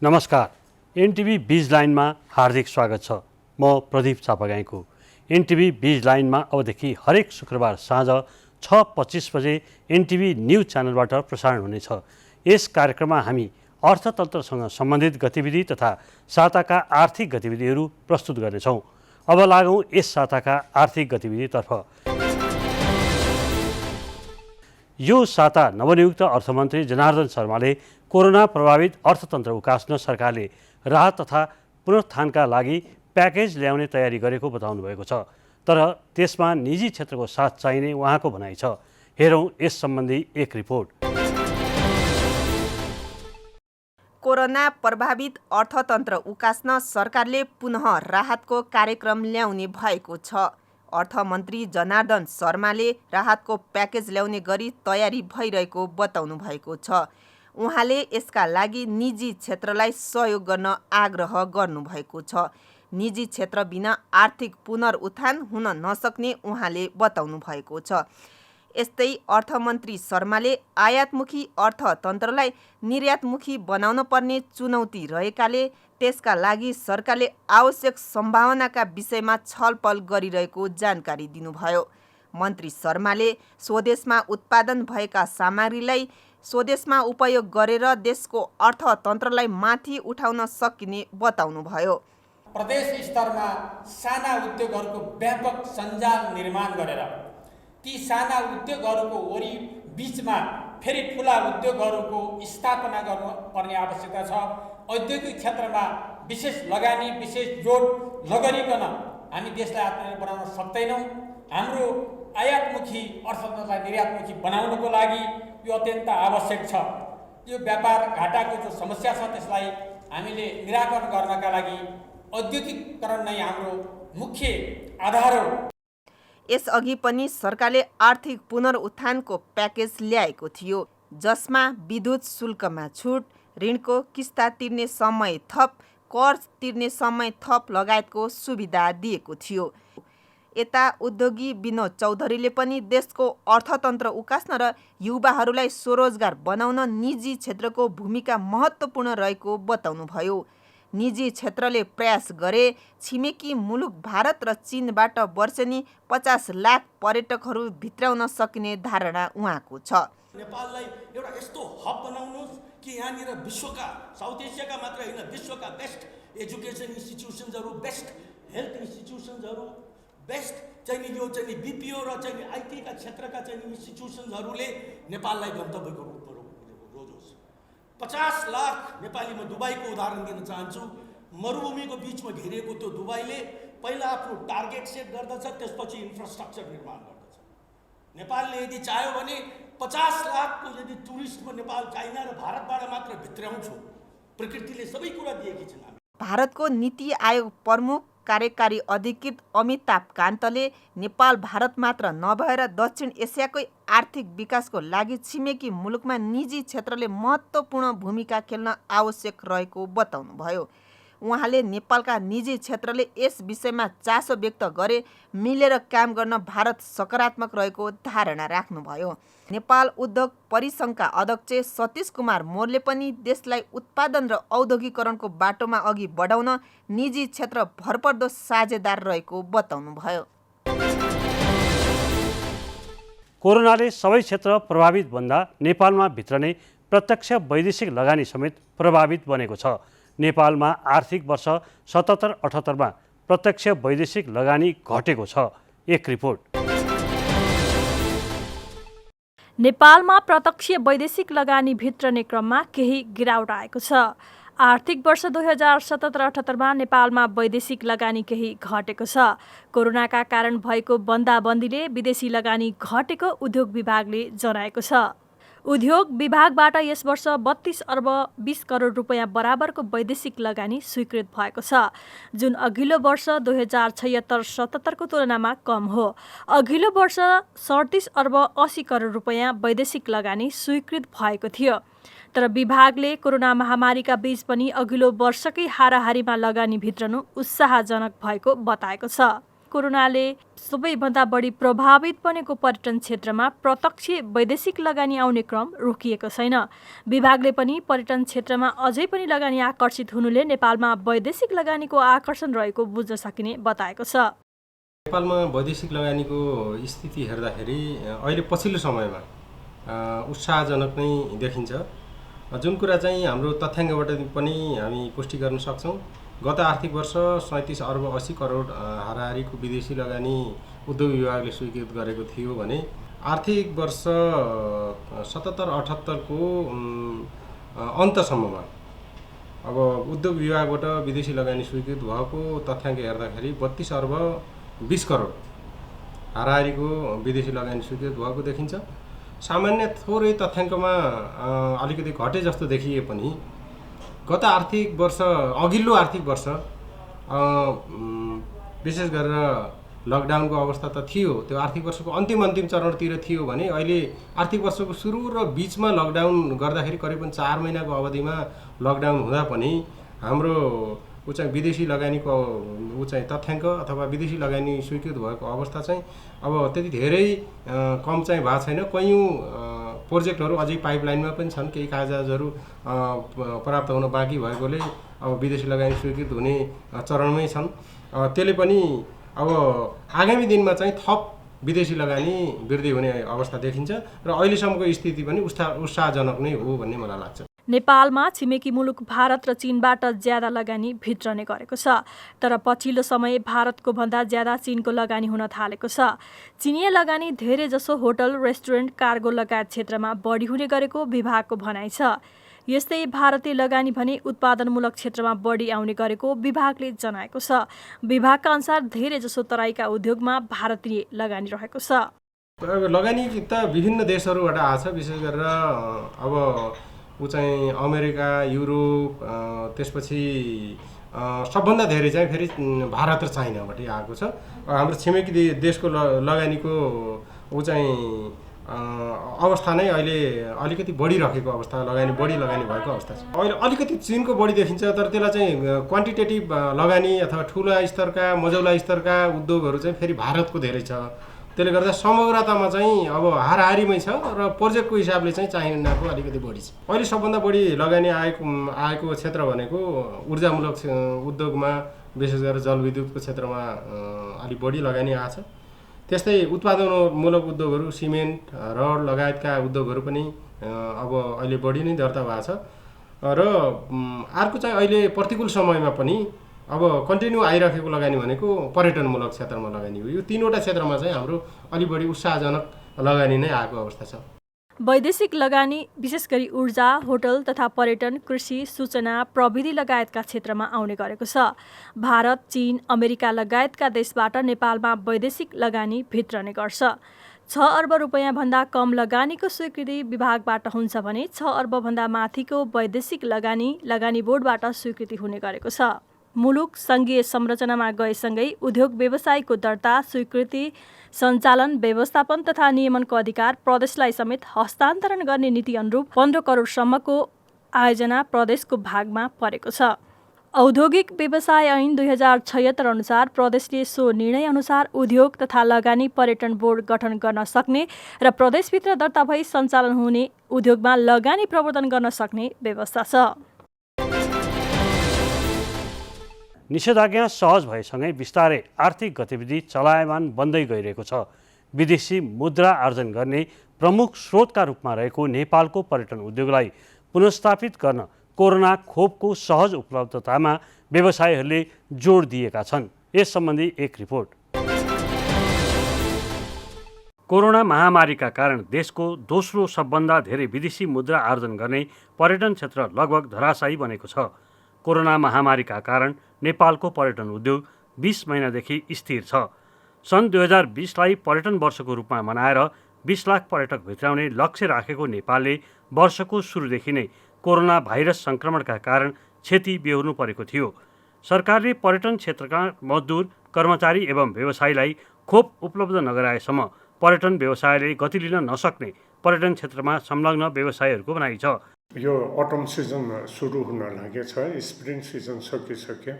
नमस्कार। एनटिभी बीज लाइनमा हार्दिक स्वागत छ। म प्रदीप चापागाईको। एनटिभी बीज लाइनमा अबदेखि हरेक शुक्रबार साँझ 6:25 बजे एनटिभी न्युज च्यानलबाट प्रसारण हुनेछ। यस कार्यक्रममा हामी अर्थतन्त्रसँग सम्बन्धित गतिविधि तथा साताका आर्थिक गतिविधिहरू प्रस्तुत गर्नेछौँ। अब लागौँ यस साताका आर्थिक गतिविधितर्फ। यो साता नवनियुक्त अर्थमन्त्री जनार्दन शर्माले कोरोना प्रभावित अर्थतन्त्र उकास्न सरकारले राहत तथा पुनरुत्थानका लागि प्याकेज ल्याउने तयारी गरेको बताउनु भएको छ। तर त्यसमा निजी क्षेत्रको साथ चाहिने उहाँको भनाइ छ। हेरौँ यस सम्बन्धी एक रिपोर्ट। कोरोना प्रभावित अर्थतन्त्र उकास्न सरकारले पुनः राहतको कार्यक्रम ल्याउने भएको छ। अर्थमन्त्री जनार्दन शर्माले राहतको प्याकेज ल्याउने गरी तयारी भइरहेको बताउनु भएको छ। उहाँले यसका लागि निजी क्षेत्रलाई सहयोग गर्न आग्रह गर्नुभएको छ। निजी क्षेत्र बिना आर्थिक पुनरुत्थान हुन नसक्ने उहाँले बताउनु भएको छ। यस्तै अर्थमन्त्री शर्माले आयातमुखी अर्थतन्त्रलाई निर्यातमुखी बनाउन पर्ने चुनौती रहेकाले त्यसका लागि सरकारले आवश्यक सम्भावनाका विषयमा छलफल गरिरहेको जानकारी दिनुभयो। मन्त्री शर्माले स्वदेशमा उत्पादन भएका सामग्रीलाई स्वदेशमा उपयोग गरेर देशको अर्थतन्त्रलाई माथि उठाउन सकिने बताउनुभयो। प्रदेश स्तरमा साना उद्योगहरूको व्यापक सञ्जाल निर्माण गरेर ती साना उद्योगहरूको बीचमा फेरि ठुला उद्योगहरूको स्थापना गर्नुपर्ने आवश्यकता छ। औद्योगिक क्षेत्रमा विशेष लगानी, विशेष जोड नगरिकन हामी देशलाई आत्मनिर्भर बनाउन सक्दैनौँ। हाम्रो आयातमुखी अर्थतन्त्रलाई निर्यातमुखी बनाउनको लागि यो अत्यन्त आवश्यक छ। यो व्यापार घाटाको जो समस्या छ त्यसलाई हामीले निराकरण गर्नका लागि औद्योगिकीकरण नै हाम्रो मुख्य आधार हो। यसअघि पनि सरकारले आर्थिक पुनरुत्थानको प्याकेज ल्याएको थियो, जसमा विद्युत शुल्कमा छुट, ऋणको किस्ता तिर्ने समय थप, कर तिर्ने समय थप लगायतको सुविधा दिएको थियो। यता उद्योगी विनोद चौधरीले पनि देशको अर्थतन्त्र उकास्न र युवाहरूलाई स्वरोजगार बनाउन निजी क्षेत्रको भूमिका महत्त्वपूर्ण रहेको बताउनुभयो। निजी क्षेत्रले प्रयास गरे छिमेकी मुलुक भारत र चीनबाट वर्षेनी 50 लाख पर्यटकहरू भित्राउन सकिने धारणा उहाँको छ। नेपाललाई एउटा यस्तो हब बनाउनुहोस् कि यहाँनिर विश्वका, साउथ एसियाका मात्र होइन, विश्वका बेस्ट एजुकेसन इन्स्टिट्युसन्सहरू, बेस्ट हेल्थ इन्स्टिट्युसन्सहरू, बेस्ट यो बिपिओ र आइटीका क्षेत्रका इन्स्टिट्युसन्सहरूले नेपाललाई गन्तव्यको रूपमा रोजोस्। 50 लाख नेपाली, म दुबईको उदाहरण दिन चाहन्छु। मरुभूमिको बिचमा घेरिएको त्यो दुबईले पहिला आफ्नो टार्गेट सेट गर्दछ, त्यसपछि इन्फ्रास्ट्रक्चर निर्माण गर्दछ। नेपालले यदि चाह्यो भने 50 लाखको यदि टुरिस्टमा नेपाल, चाइना र भारतबाट मात्र भित्राउँछु, प्रकृतिले सबै कुरा दिएकी छिन्। भारतको नीति आयोग प्रमुख कार्यकारी अधिकृत अमिताभ कान्तले नेपाल भारत मात्र नभएर दक्षिण एसियाकै आर्थिक विकासको लागि छिमेकी मुलुकमा निजी क्षेत्रले महत्त्वपूर्ण भूमिका खेल्न आवश्यक रहेको बताउनुभयो। उहाँले नेपालका निजी क्षेत्रले यस विषयमा चासो व्यक्त गरे मिलेर काम गर्न भारत सकारात्मक रहेको धारणा राख्नुभयो। नेपाल उद्योग परिसङ्घका अध्यक्ष सतीश कुमार मोरले पनि देशलाई उत्पादन र औद्योगिकरणको बाटोमा अघि बढाउन निजी क्षेत्र भरपर्दो साझेदार रहेको बताउनुभयो। कोरोनाले सबै क्षेत्र प्रभावित भन्दा नेपालमा भित्रने प्रत्यक्ष वैदेशिक लगानी समेत प्रभावित बनेको छ। नेपालमा आर्थिक वर्ष 77-78 मा प्रत्यक्ष वैदेशिक लगानी घटेको छ। एक रिपोर्ट। नेपालमा प्रत्यक्ष वैदेशिक लगानी भित्रने क्रममा केही गिरावट आएको छ। आर्थिक वर्ष 2077-78 मा नेपालमा वैदेशिक लगानी केही घटेको छ। कोरोनाका कारण भएको बन्दाबन्दीले विदेशी लगानी घटेको उद्योग विभागले जनाएको छ। उद्योग विभागबाट यस वर्ष 32 अर्ब 20 करोड रुपैयाँ बराबरको वैदेशिक लगानी स्वीकृत भएको छ, जुन अघिल्लो वर्ष 2076-77 को तुलनामा कम हो। अघिल्लो वर्ष 37 अर्ब 80 करोड रुपैयाँ वैदेशिक लगानी स्वीकृत भएको थियो। तर विभागले कोरोना महामारीका बीच पनि अघिल्लो वर्षकै हाराहारीमा लगानी भित्रनु उत्साहजनक भएको बताएको छ। कोरोनाले सबैभन्दा बढी प्रभावित बनेको पर्यटन क्षेत्रमा प्रत्यक्ष वैदेशिक लगानी आउने क्रम रोकिएको छैन। विभागले पनि पर्यटन क्षेत्रमा अझै पनि लगानी आकर्षित हुनुले नेपालमा वैदेशिक लगानीको आकर्षण रहेको बुझ्न सकिने बताएको छ। नेपालमा वैदेशिक लगानीको स्थिति हेर्दाखेरि अहिले पछिल्लो समयमा उत्साहजनक नै देखिन्छ। जुन कुरा चाहिँ हाम्रो तथ्याङ्कबाट पनि हामी पुष्टि गर्न सक्छौँ। गत आर्थिक वर्ष 37 अर्ब 80 करोड हाराहारीको विदेशी लगानी उद्योग विभागले स्वीकृत गरेको थियो भने आर्थिक वर्ष 77-78 को अन्तसम्ममा अब उद्योग विभागबाट विदेशी लगानी स्वीकृत भएको तथ्याङ्क हेर्दाखेरि 32 अर्ब 20 करोड हाराहारीको विदेशी लगानी स्वीकृत भएको देखिन्छ। सामान्य थोरै तथ्याङ्कमा अलिकति घटे जस्तो देखिए पनि गत आर्थिक वर्ष अघिल्लो आर्थिक वर्ष विशेष गरेर लकडाउनको अवस्था त थियो, त्यो आर्थिक वर्षको अन्तिम चरणतिर थियो भने अहिले आर्थिक वर्षको सुरु र बिचमा लकडाउन गर्दाखेरि करिबन 4 महिनाको अवधिमा लकडाउन हुँदा पनि हाम्रो चाहिँ विदेशी लगानीको चाहिँ तथ्याङ्क अथवा विदेशी लगानी स्वीकृत भएको अवस्था चाहिँ अब त्यति धेरै कम चाहिँ भएको छैन। कयौँ प्रोजेक्टहरू अझै पाइपलाइनमा पनि छन्, केही कागजातहरू प्राप्त हुन बाँकी भएकोले अब विदेशी लगानी स्वीकृत हुने चरणमै छन्। त्यसले पनि अब आगामी दिनमा चाहिँ थप विदेशी लगानी वृद्धि हुने अवस्था देखिन्छ र अहिलेसम्मको स्थिति पनि उत्साहजनक नै हो भन्ने मलाई लाग्छ। नेपालमा छिमेकी मुलुक भारत र चीनबाट ज्यादा लगानी भित्रने गरेको छ, तर पछिल्लो समय भारतको भन्दा ज्यादा चीनको लगानी हुन थालेको छ। चीनीय लगानी धेरै जसो होटल, रेस्टुरेन्ट, कार्गो लगायत क्षेत्रमा बढी हुने गरेको विभागको भनाइ छ। यस्तै भारतीय लगानी भने उत्पादनमूलक क्षेत्रमा बढी आउने गरेको विभागले जनाएको छ। विभागका अनुसार धेरै जसो तराईका उद्योगमा भारतीय लगानी रहेको छ। लगानी त विभिन्न देशहरूबाट आछ, विशेष गरेर अब चाहिँ अमेरिका, युरोप, त्यसपछि सबभन्दा धेरै चाहिँ फेरि भारत र चाइनाबाट आएको छ। हाम्रो छिमेकी देशको लगानीको चाहिँ अवस्था नै अहिले अलिकति बढिरहेको अवस्था, बढी लगानी भएको अवस्था छ। अहिले अलिकति चीनको बढी देखिन्छ, तर त्यसलाई चाहिँ क्वान्टिटेटिभ लगानी अथवा ठुला स्तरका मझौला स्तरका उद्योगहरू चाहिँ फेरि भारतको धेरै छ। त्यसले गर्दा समग्रतामा चाहिँ अब हाराहारीमै छ र प्रोजेक्टको हिसाबले चाहिँ चाइनाको अलिकति बढी छ। अहिले सबभन्दा बढी लगानी आएको क्षेत्र भनेको ऊर्जामूलक उद्योगमा, विशेष गरेर जलविद्युतको क्षेत्रमा अलिक बढी लगानी आएको छ। त्यस्तै उत्पादनमूलक उद्योगहरू, सिमेन्ट, रड लगायतका उद्योगहरू पनि अब अहिले बढी नै दर्ता भएको छ। र अर्को चाहिँ अहिले प्रतिकूल समयमा पनि अब कन्टिन्यू आइरहेको लगानी भनेको पर्यटनमूलक क्षेत्रमा लगानी हो। यो तीनवटा क्षेत्रमा चाहिँ हाम्रो अलि बढी उत्साहजनक लगानी नै आएको अवस्था छ। वैदेशिक लगानी विशेष गरी ऊर्जा, होटल तथा पर्यटन, कृषि, सूचना, प्रविधि लगायतका क्षेत्रमा आउने गरेको छ। भारत, चीन, अमेरिका लगायतका देशबाट नेपालमा वैदेशिक लगानी भित्रने गर्छ। 6 अर्ब रुपैयाँ भन्दा कम लगानीको स्वीकृति विभागबाट हुन्छ भने 6 अर्बभन्दा माथिको वैदेशिक लगानी बोर्डबाट स्वीकृति हुने गरेको छ। मुलुक सङ्घीय संरचनामा गएसँगै उद्योग व्यवसायको दर्ता, स्वीकृति, सञ्चालन, व्यवस्थापन तथा नियमनको अधिकार प्रदेशलाई समेत हस्तान्तरण गर्ने नीति अनुरूप 15 करोडसम्मको आयोजना प्रदेशको भागमा परेको छ। औद्योगिक व्यवसाय ऐन 2076 अनुसार प्रदेशले सो निर्णय अनुसार उद्योग तथा लगानी पर्यटन बोर्ड गठन गर्न सक्ने र प्रदेशभित्र दर्ता भई सञ्चालन हुने उद्योगमा लगानी प्रवर्धन गर्न सक्ने व्यवस्था छ। निषेधाज्ञा सहज भएसँगै बिस्तारै आर्थिक गतिविधि चलायमान बन्दै गइरहेको छ। विदेशी मुद्रा आर्जन गर्ने प्रमुख स्रोतका रूपमा रहेको नेपालको पर्यटन उद्योगलाई पुनर्स्थापित गर्न कोरोना खोपको सहज उपलब्धतामा व्यवसायीहरूले जोड दिएका छन्। यस सम्बन्धी एक रिपोर्ट। कोरोना महामारीका कारण देशको दोस्रो सबभन्दा धेरै विदेशी मुद्रा आर्जन गर्ने पर्यटन क्षेत्र लगभग धराशायी बनेको छ। कोरोना महामारीका कारण नेपालको पर्यटन उद्योग 20 महिनादेखि स्थिर छ। सन् 2020लाई पर्यटन वर्षको रूपमा मनाएर 20 लाख पर्यटक भित्राउने लक्ष्य राखेको नेपालले वर्षको सुरुदेखि नै कोरोना भाइरस सङ्क्रमणका कारण क्षति बेहोर्नु परेको थियो। सरकारले पर्यटन क्षेत्रका मजदुर, कर्मचारी एवं व्यवसायीलाई खोप उपलब्ध नगराएसम्म पर्यटन व्यवसायले गति लिन नसक्ने पर्यटन क्षेत्रमा संलग्न व्यवसायीहरूको भनाइ छ। यो अटम सिजन सुरु हुन लागेछ, स्प्रिङ सिजन सकिसक्यो।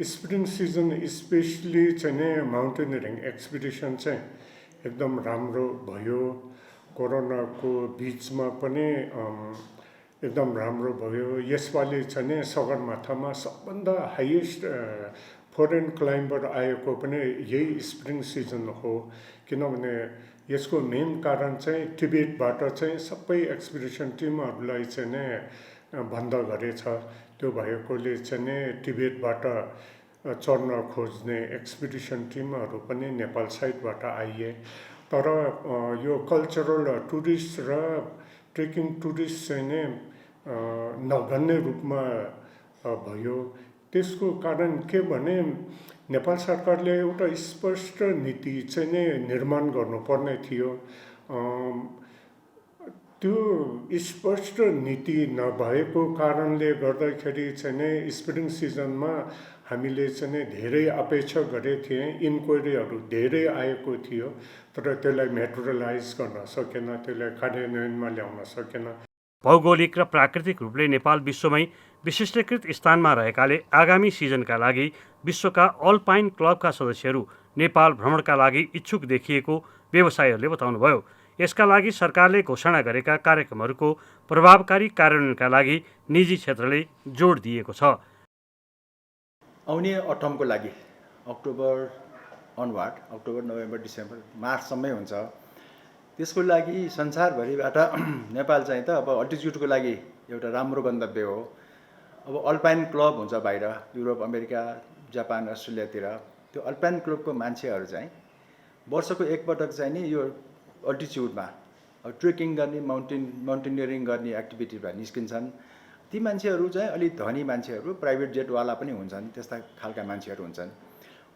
स्प्रिङ सिजन स्पेसली चाहिँ नि माउन्टेनियरिङ एक्सपिडिसन चाहिँ एकदम राम्रो भयो। कोरोनाको बिचमा पनि एकदम राम्रो भयो। यसपालि चाहिँ नि सगरमाथामा सबभन्दा हाइएस्ट फरेन क्लाइम्बर आएको पनि यही स्प्रिङ सिजन हो। किनभने यसको मेन कारण चाहिँ टिबेटबाट चाहिँ सबै एक्सपिडिसन टिमहरूलाई चाहिँ नि बन्द गरेछ। त्यो भएकोले चाहिँ नि टिबेटबाट चढ्न खोज्ने एक्सपिडिसन टिमहरू पनि नेपाल साइडबाट आइए। तर यो कल्चरल टुरिस्ट र ट्रेकिङ टुरिस्ट चाहिँ नि नगन्य रूपमा भयो। त्यसको कारण के भने नेपाल सरकारले एउटा स्पष्ट नीति चाहिँ नै निर्माण गर्नुपर्ने थियो। त्यो स्पष्ट नीति नभएको कारणले गर्दाखेरि चाहिँ नै स्प्रिङ सिजनमा हामीले चाहिँ नै धेरै अपेक्षा गरेको थियौँ। इन्क्वायरीहरू धेरै आएको थियो, तर त्यसलाई मेटेरियलाइज गर्न सकेन, त्यसलाई कार्यान्वयनमा ल्याउन सकेन। भौगोलिक र प्राकृतिक रूपले नेपाल विश्वमै विशिष्टीकृत स्थानमा रहेकाले आगामी सिजनका लागि विश्वका अल्पाइन क्लबका सदस्यहरू नेपाल भ्रमणका लागि इच्छुक देखिएको व्यवसायीहरूले बताउनुभयो। यसका लागि सरकारले घोषणा गरेका कार्यक्रमहरूको प्रभावकारी कार्यान्वयनका लागि निजी क्षेत्रले जोड दिएको छ। आउने अटमको लागि October onward, October, November, December, मार्चसम्मै हुन्छ। त्यसको लागि संसारभरिबाट नेपाल चाहिँ त अब अल्टिच्युडको लागि एउटा राम्रो गन्तव्य हो। अब अल्पाइन क्लब हुन्छ बाहिर, युरोप, अमेरिका, जापान, अस्ट्रेलियातिर। त्यो अल्पाइन क्लबको मान्छेहरू चाहिँ वर्षको एकपटक चाहिँ नि यो अल्टिच्युडमा ट्रेकिङ गर्ने, माउन्टेनियरिङ गर्ने एक्टिभिटीमा निस्किन्छन्। ती मान्छेहरू चाहिँ अलिक धनी मान्छेहरू, प्राइभेट जेटवाला पनि हुन्छन्, त्यस्ता खालका मान्छेहरू हुन्छन्।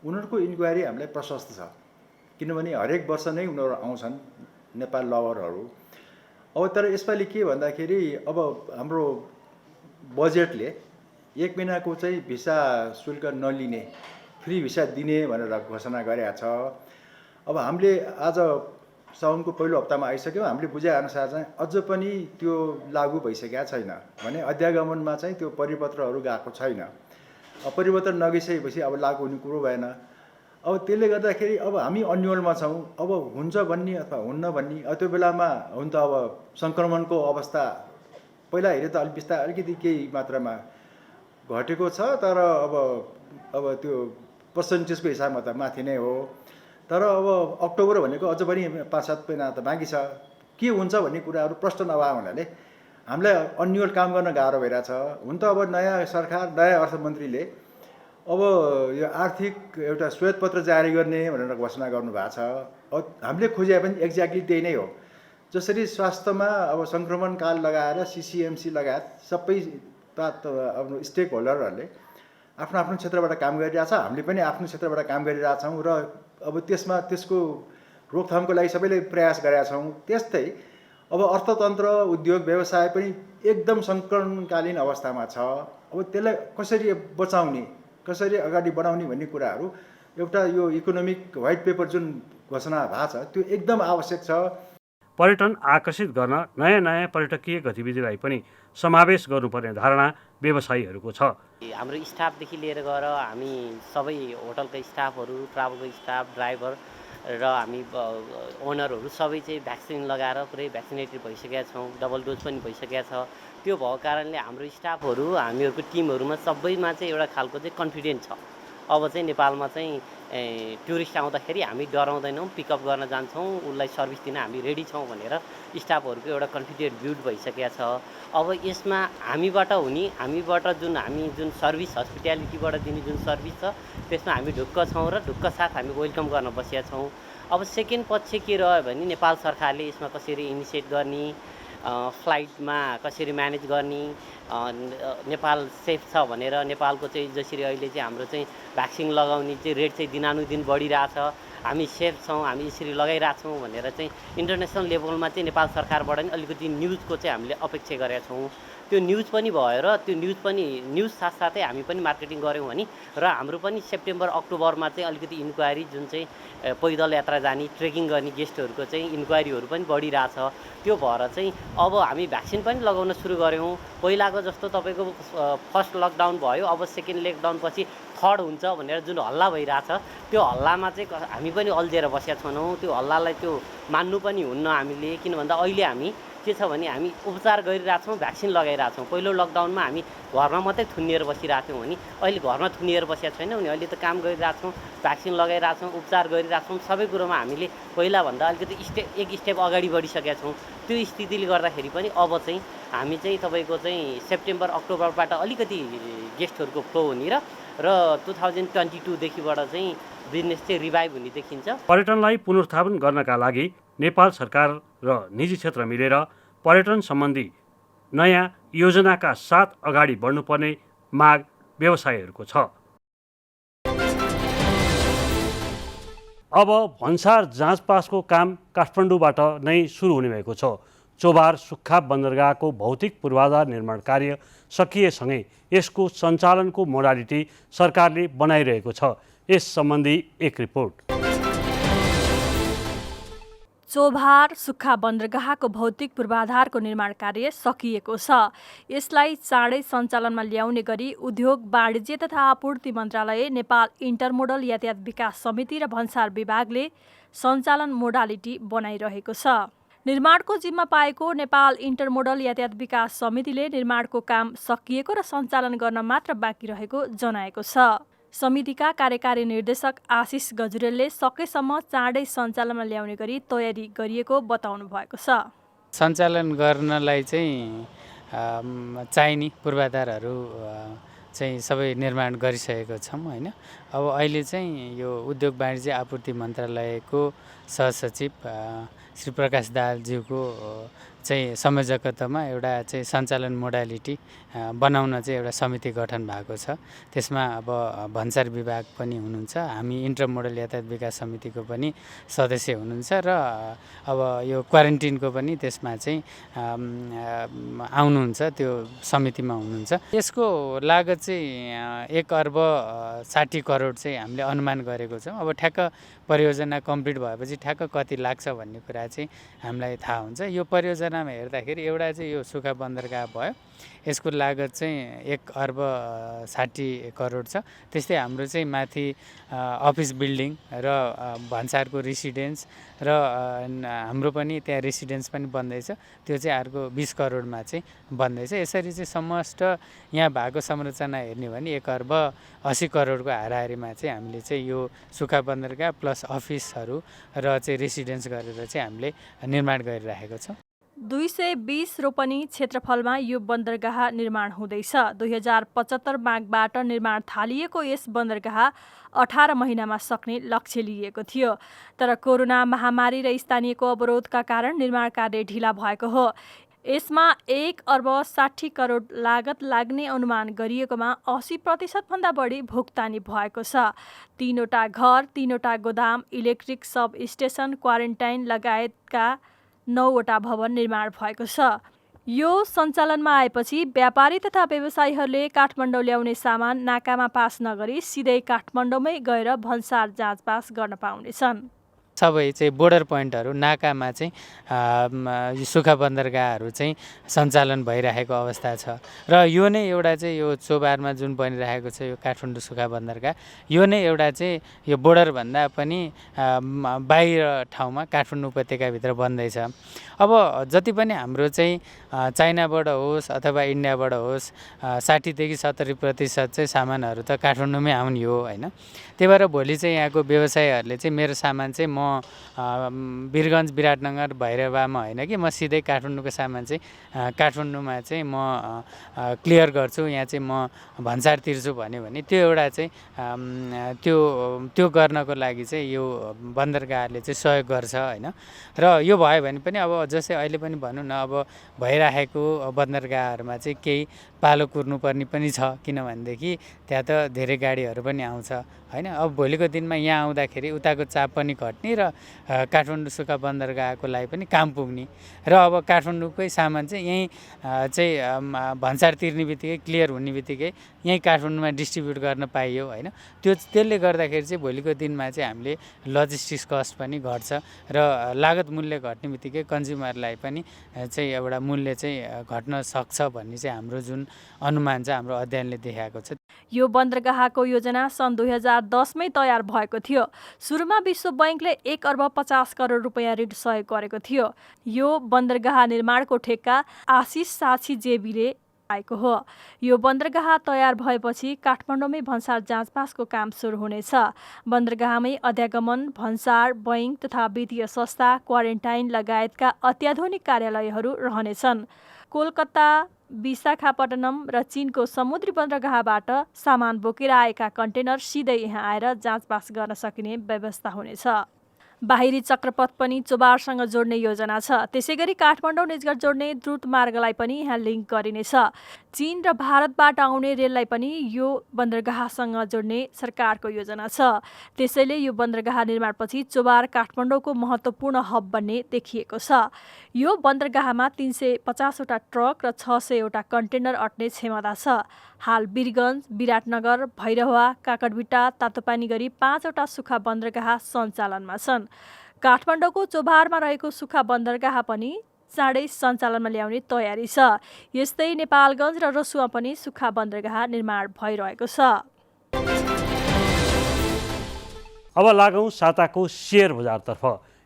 उनीहरूको इन्क्वायरी हामीलाई प्रशस्त छ, किनभने हरेक वर्ष नै उनीहरू आउँछन् नेपाल लभरहरू। अब तर यसपालि के भन्दाखेरि अब हाम्रो बजेटले 1 महिनाको चाहिँ भिसा शुल्क नलिने, फ्री भिसा दिने भनेर घोषणा गरेको छ। अब हामीले आज साउनको पहिलो हप्तामा आइसक्यौँ। हामीले बुझेअनुसार चाहिँ अझ पनि त्यो लागू भइसकेका छैन, भने अध्यागमनमा चाहिँ त्यो परिपत्रहरू गएको छैन। परिपत्र नगइसकेपछि अब लागू हुने कुरो भएन। अब त्यसले गर्दाखेरि अब हामी अन्यलमा छौँ। अब हुन्छ भन्ने अथवा हुन्न भन्ने, त्यो बेलामा हुन त अब सङ्क्रमणको अवस्था पहिला हेरे त अलिकति केही मात्रामा घटेको छ, तर अब त्यो पर्सेन्टेजको हिसाबमा त माथि नै हो। तर अब अक्टोबर भनेको अझ पनि 5-7 महिना त बाँकी छ। के हुन्छ भन्ने कुराहरू प्रश्न नभए हुनाले हामीलाई अन्यल काम गर्न गाह्रो भइरहेछ। हुन त अब नयाँ सरकार, नयाँ अर्थमन्त्रीले अब यो आर्थिक एउटा श्वेतपत्र जारी गर्ने भनेर घोषणा गर्नुभएको छ। अब हामीले खोजे पनि एक्ज्याक्टली त्यही नै हो। जसरी स्वास्थ्यमा अब सङ्क्रमण काल लगाएर CCMC लगायत सबै अब स्टेक होल्डरहरूले आफ्नो आफ्नो क्षेत्रबाट काम गरिरहेछ, हामीले पनि आफ्नो क्षेत्रबाट काम गरिरहेछौँ र अब त्यसको रोकथामको लागि सबैले प्रयास गरेका छौँ। त्यस्तै अब अर्थतन्त्र, उद्योग, व्यवसाय पनि एकदम सङ्कटकालीन अवस्थामा छ। अब त्यसलाई कसरी बचाउने, कसरी अगाडि बढाउने भन्ने कुराहरू एउटा यो इकोनोमिक व्हाइट पेपर जुन घोषणा भएको छ त्यो एकदम आवश्यक छ। पर्यटन आकर्षित गर्न नयाँ नयाँ पर्यटकीय गतिविधिलाई पनि समावेश गर्नुपर्ने धारणा व्यवसायीहरूको छ। हाम्रो स्टाफदेखि लिएर गएर हामी सबै होटलका स्टाफहरू, ट्राभलको स्टाफ, ड्राइभर र हामी ओनरहरू सबै चाहिँ भ्याक्सिन लगाएर पुरै भ्याक्सिनेटेड भइसकेका छौँ। डबल डोज पनि भइसकेका छ। त्यो भएको कारणले हाम्रो स्टाफहरू, हामीहरूको टिमहरूमा सबैमा चाहिँ एउटा खालको चाहिँ कन्फिडेन्ट छ। अब चाहिँ नेपालमा चाहिँ टुरिस्ट आउँदाखेरि हामी डराउँदैनौँ, पिकअप गर्न जान्छौँ, उसलाई सर्भिस दिन हामी रेडी छौँ भनेर स्टाफहरूको एउटा कन्फिडेन्ट बिल्ड भइसकेको छ। अब यसमा हामीबाट जुन सर्भिस, हस्पिटालिटीबाट दिने जुन सर्भिस छ त्यसमा हामी ढुक्क छौँ र ढुक्क साथ हामी वेलकम गर्न बसेका छौँ। अब सेकेन्ड पक्ष के रह्यो भने नेपाल सरकारले यसमा कसरी इनिसिएट गर्ने, फ्लाइटमा कसरी म्यानेज गर्ने, नेपाल सेफ छ भनेर नेपालको चाहिँ जसरी अहिले चाहिँ हाम्रो चाहिँ भ्याक्सिन लगाउने चाहिँ रेट चाहिँ दिनानुदिन बढिरहेछ, हामी सेफ छौँ, हामी यसरी लगाइरहेछौँ भनेर चाहिँ इन्टरनेसनल लेभलमा चाहिँ नेपाल सरकारबाट नि अलिकति न्युजको चाहिँ हामीले अपेक्षा गरेका छौँ। त्यो न्युज पनि भयो र त्यो न्युज साथसाथै हामी पनि मार्केटिङ गऱ्यौँ भने र हाम्रो पनि सेप्टेम्बर अक्टोबरमा चाहिँ अलिकति इन्क्वायरी जुन चाहिँ पैदल यात्रा जाने ट्रेकिङ गर्ने गेस्टहरूको चाहिँ इन्क्वायरीहरू पनि बढिरहेछ। त्यो भएर चाहिँ अब हामी भ्याक्सिन पनि लगाउन सुरु गऱ्यौँ। पहिलाको जस्तो तपाईँको फर्स्ट लकडाउन भयो, अब सेकेन्ड लकडाउन पछि थर्ड हुन्छ भनेर जुन हल्ला भइरहेछ त्यो हल्लामा चाहिँ हामी पनि अल्झिएर बसेका छैनौँ। त्यो हल्लालाई त्यो मान्नु पनि हुन्न हामीले, किन भन्दा अहिले हामी के छ भने हामी उपचार गरिरहेछौँ, भ्याक्सिन लगाइरहेछौँ। पहिलो लकडाउनमा हामी घरमा मात्रै थुनिएर बसिरहेथ्यौँ भने अहिले घरमा थुनिएर बसेका छैनौँ नि, अहिले त काम गरिरहेछौँ, भ्याक्सिन लगाइरहेछौँ, उपचार गरिरहेछौँ। सबै कुरोमा हामीले पहिलाभन्दा अलिकति एक स्टेप अगाडि बढिसकेका छौँ। त्यो स्थितिले गर्दाखेरि पनि अब चाहिँ हामी चाहिँ तपाईँको चाहिँ सेप्टेम्बर अक्टोबरबाट अलिकति गेस्टहरूको फ्लो हुने र 2022 देखिबाट चाहिँ बिजनेस चाहिँ रिभाइभ हुने देखिन्छ। पर्यटनलाई पुनरुत्थापन गर्नका लागि नेपाल सरकार र निजी क्षेत्र मिलेर पर्यटन सम्बन्धी नयाँ योजनाका साथ अगाडि बढ्नुपर्ने माग व्यवसायीहरूको छ। अब भन्सार जाँचपासको काम काठमाडौँबाट नै सुरु हुने भएको छ। चोभार सुक्खा बन्दरगाहको भौतिक पूर्वाधार निर्माण कार्य सकिएसँगै यसको सञ्चालनको मोडालिटी सरकारले बनाइरहेको छ। यस सम्बन्धी एक रिपोर्ट। चोभार सुक्खा बन्दरगाहको भौतिक पूर्वाधारको निर्माण कार्य सकिएको छ। यसलाई चाँडै सञ्चालनमा ल्याउने गरी उद्योग वाणिज्य तथा आपूर्ति मन्त्रालय, नेपाल इन्टरमोडल यातायात विकास समिति र भन्सार विभागले सञ्चालन मोडालिटी बनाइरहेको छ। निर्माणको जिम्मा पाएको नेपाल इन्टरमोडल यातायात विकास समितिले निर्माणको काम सकिएको र सञ्चालन गर्न मात्र बाँकी रहेको जनाएको छ। समितिका कार्यकारी निर्देशक आशिष गजुरेलले सकेसम्म चाँडै सञ्चालनमा ल्याउने गरी तयारी गरिएको बताउनु भएको छ। सञ्चालन गर्नलाई चाहिँ चाहिने पूर्वाधारहरू चाहिँ सबै निर्माण गरिसकेको छौँ होइन। अब अहिले चाहिँ यो उद्योग वाणिज्य आपूर्ति मन्त्रालयको सहसचिव श्री प्रकाश दाहालज्यूको चाहिँ संयोजकत्वमा एउटा चाहिँ सञ्चालन मोडालिटी बनाउन चाहिँ एउटा समिति गठन भएको छ। त्यसमा अब भन्सार विभाग पनि हुनुहुन्छ, हामी इन्टरमोडल यातायात विकास समितिको पनि सदस्य हुनुहुन्छ र अब यो क्वारेन्टिनको पनि त्यसमा चाहिँ आउनुहुन्छ, त्यो समितिमा हुनुहुन्छ। यसको लागत चाहिँ 1 अर्ब 60 करोड चाहिँ हामीले अनुमान गरेको छौँ। अब ठ्याक्क परियोजना कम्प्लिट भएपछि ठ्याक्क कति लाग्छ भन्ने कुरा चाहिँ हामीलाई थाहा हुन्छ। यो परियोजनामा हेर्दाखेरि एउटा चाहिँ यो सुक्खा बन्दरगाह भयो, यसको लागत चाहिँ 1 अर्ब 60 करोड छ। त्यस्तै हाम्रो चाहिँ माथि अफिस बिल्डिङ र भन्सारको रेसिडेन्स र हाम्रो पनि त्यहाँ रेसिडेन्स पनि बन्दैछ, त्यो चाहिँ अर्को 20 करोडमा चाहिँ बन्दैछ। यसरी चाहिँ समस्त यहाँ भएको संरचना हेर्ने भने 1 अर्ब 80 करोडको हाराहारीमा चाहिँ हामीले चाहिँ यो सुक्खा बन्दरगाह प्लस अफिसहरू र चाहिँ रेसिडेन्स गरेर चाहिँ हामीले निर्माण गरिरहेको छौँ। 220 रोपनी क्षेत्रफलमा यो बन्दरगाह निर्माण हुँदैछ। 2075 माघबाट निर्माण थालिएको यस बन्दरगाह 18 महिनामा सक्ने लक्ष्य लिएको थियो, तर कोरोना महामारी र स्थानीयको अवरोधका कारण निर्माण कार्य ढिला भएको हो। यसमा 1 अर्ब 60 करोड लागत लाग्ने अनुमान गरिएकोमा 80% भन्दा बढी भुक्तानी भएको छ। 3वटा घर, 3वटा गोदाम, इलेक्ट्रिक सब स्टेसन, क्वारेन्टाइन लगायतका 9वटा भवन निर्माण भएको छ। यो सञ्चालनमा आएपछि व्यापारी तथा व्यवसायीहरूले काठमाडौँ ल्याउने सामान नाकामा पास नगरी सिधै काठमाडौँमै गएर भन्सार जाँचपास गर्न पाउनेछन्। सबै चाहिँ बोर्डर पोइन्टहरू नाकामा चाहिँ सुक्खा बन्दरगाहहरू चाहिँ सञ्चालन भइरहेको अवस्था छ र यो नै एउटा चाहिँ यो चोभारमा जुन बनिरहेको छ यो काठमाडौँ सुक्खा बन्दरगाह, यो नै एउटा चाहिँ यो बोर्डरभन्दा पनि बाहिर ठाउँमा काठमाडौँ उपत्यकाभित्र बन्दैछ। अब जति पनि हाम्रो चाहिँ चाइनाबाट होस् अथवा इन्डियाबाट होस् 60 देखि 70% चाहिँ सामानहरू त काठमाडौँमै आउने हो होइन। त्यही भएर भोलि चाहिँ यहाँको व्यवसायीहरूले चाहिँ मेरो सामान चाहिँ म वीरगञ्ज, विराटनगर, भैरवामा होइन कि म सिधै काठमाडौँको सामान चाहिँ काठमाडौँमा चाहिँ म क्लियर गर्छु, यहाँ चाहिँ म भन्सार तिर्छु भन्यो भने त्यो एउटा चाहिँ त्यो गर्नको लागि चाहिँ यो बन्दरगाहले चाहिँ सहयोग गर्छ होइन। र यो भयो भने पनि अब जस्तै अहिले पनि भनौँ न अब भइरहेको बन्दरगाहहरूमा चाहिँ केही पालो कुर्नुपर्ने पनि छ, किनभनेदेखि त्यहाँ त धेरै गाडीहरू पनि आउँछ होइन। अब भोलिको दिनमा यहाँ आउँदाखेरि उताको चाप पनि घट्ने र र काठमाडौँ सुखा बन्दरगाहको लागि पनि काम पुग्ने र अब काठमाडौँकै सामान चाहिँ यहीँ चाहिँ भन्सार तिर्ने बित्तिकै क्लियर हुने बित्तिकै यहीँ काठमाडौँमा डिस्ट्रिब्युट गर्न पाइयो होइन त्यसले गर्दाखेरि चाहिँ भोलिको दिनमा चाहिँ हामीले लजिस्टिक्स कस्ट पनि घट्छ र लागत मूल्य घट्ने बित्तिकै कन्ज्युमरलाई पनि चाहिँ एउटा मूल्य चाहिँ घट्न सक्छ भन्ने चाहिँ हाम्रो जुन अनुमान छ हाम्रो अध्ययनले देखाएको छ। यो बन्दरगाहको योजना सन् 2010मै तयार भएको थियो। सुरुमा विश्व बैंकले 1 अर्ब 50 करोड रुपियाँ ऋण सहयोग गरेको थियो। यो बन्दरगाह निर्माणको ठेक्का आशिष साक्षी जेबीले आएको हो। यो बन्दरगाह तयार भएपछि काठमाडौँमै भन्सार जाँचपासको काम सुरु हुनेछ। बन्दरगाहमै अध्यागमन, भन्सार, बैंक तथा वित्तीय संस्था, क्वारेन्टाइन लगायतका अत्याधुनिक कार्यालयहरू रहनेछन्। कोलकाता, विशाखापट्टनम र चीनको समुद्री बन्दरगाहबाट सामान बोकेर आएका कन्टेनर सिधै यहाँ आएर जाँचपास गर्न सकिने व्यवस्था हुनेछ। बाहिरी चक्रपथ पनि चोबारसँग जोड्ने योजना छ। त्यसैगरी काठमाडौँ निजगढ जोड्ने द्रुत मार्गलाई पनि यहाँ लिङ्क गरिनेछ। चीन र भारतबाट आउने रेललाई पनि यो बन्दरगाहसँग जोड्ने सरकारको योजना छ। त्यसैले यो बन्दरगाह निर्माणपछि चोबार काठमाडौँको महत्त्वपूर्ण हब बन्ने देखिएको छ। यो बन्दरगाहमा 350वटा ट्रक र 600वटा कन्टेनर अट्ने क्षमता छ। हाल वीरगञ्ज, विराटनगर, भैरहवा, काकडभिट्टा, तातोपानी गरी 5वटा सुखा बन्दरगाह सञ्चालनमा छन्। काठमाडौँको चोभारमा रहेको सुखा बन्दरगाह पनि चाँडै सञ्चालनमा ल्याउने तयारी छ। यस्तै नेपालगञ्ज र रसुवा पनि सुखा बन्दरगाह निर्माण भइरहेको छ। अब लागौँ साताको सेयर बजारतर्फ।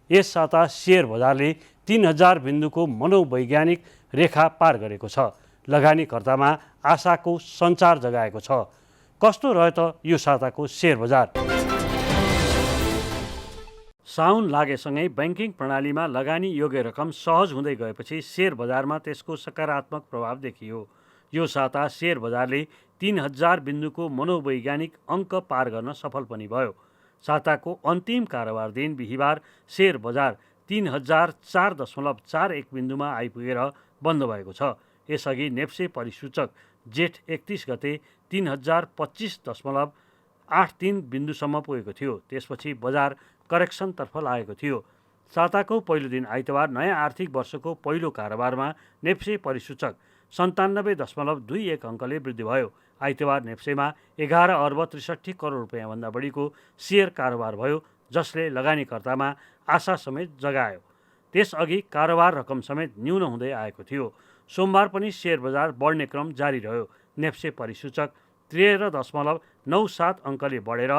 यस साता सेयर बजारले 3000 बिन्दुको मनोवैज्ञानिक रेखा पार गरेको छ। लगानीकर्तामा आशाको सञ्चार जगाएको छ। कस्तो रह्यो त यो साताको सेयर बजार? साउन लागेसँगै ब्याङ्किङ प्रणालीमा लगानी योग्य रकम सहज हुँदै गएपछि सेयर बजारमा त्यसको सकारात्मक प्रभाव देखियो। यो साता सेयर बजारले 3000 बिन्दुको मनोवैज्ञानिक अङ्क पार गर्न सफल पनि भयो। साताको अन्तिम कारोबार दिन बिहिबार सेयर बजार 3004.41 बिन्दुमा आइपुगेर बन्द भएको छ। यसअघि नेप्से परिसूचक जेठ 31 गते 3025.83 बिन्दुसम्म पुगेको थियो। त्यसपछि बजार करेक्सनतर्फ लागेको थियो। साताको पहिलो दिन आइतबार नयाँ आर्थिक वर्षको पहिलो कारोबारमा नेप्से परिसूचक 97.21 अङ्कले वृद्धि भयो। आइतबार नेप्सेमा 11 अर्ब 63 करोड रुपियाँभन्दा बढीको सेयर कारोबार भयो, जसले लगानीकर्तामा आशा समेत जगायो। त्यसअघि कारोबार रकम समेत न्यून हुँदै आएको थियो। सोमबार पनि सेयर बजार बढ्ने क्रम जारी रह्यो। नेप्से परिसूचक 13.97 अङ्कले बढेर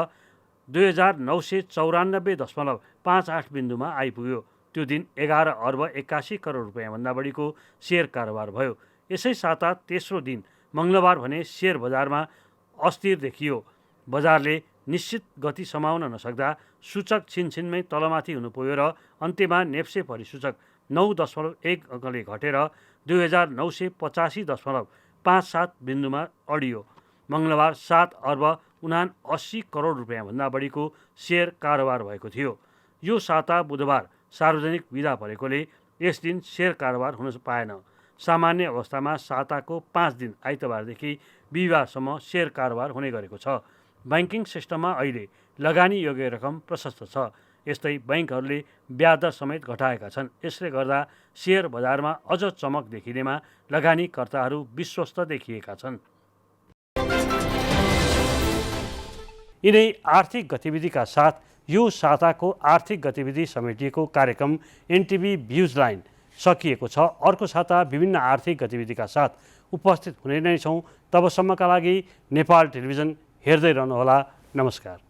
2994.58 बिन्दुमा आइपुग्यो। त्यो दिन 11 अर्ब 81 करोड रुपियाँभन्दा बढीको सेयर कारोबार भयो। यसै साता तेस्रो दिन मङ्गलबार भने सेयर बजारमा अस्थिर देखियो। बजारले निश्चित गति समाउन नसक्दा सूचक छिनछिनमै तलमाथि हुनु पुग्यो र अन्त्यमा नेप्से परिसूचक 9.1 अङ्कले घटेर 2985.57 बिन्दुमा अडियो। मङ्गलबार 7 अर्ब 79 करोड रुपियाँभन्दा बढीको सेयर कारोबार भएको थियो। यो साता बुधबार सार्वजनिक बिदा परेकोले यस दिन सेयर कारोबार हुन पाएन। सामान्य अवस्थामा साताको 5 दिन आइतबारदेखि बिहिबारसम्म सेयर कारोबार हुने गरेको छ। ब्याङ्किङ सिस्टममा अहिले लगानी योग्य रकम प्रशस्त छ। यस्तै बैङ्कहरूले ब्याज दर समेत घटाएका छन्। यसले गर्दा सेयर बजारमा अझ चमक देखिनेमा लगानीकर्ताहरू विश्वस्त देखिएका छन्। यिनै आर्थिक गतिविधिका साथ यो साताको आर्थिक गतिविधि समेटिएको कार्यक्रम एनटिभी भ्युज लाइन सकिएको छ। अर्को साता विभिन्न आर्थिक गतिविधिका साथ उपस्थित हुने नै छौँ। तबसम्मका लागि नेपाल टेलिभिजन हेर्दै रहनुहोला। नमस्कार।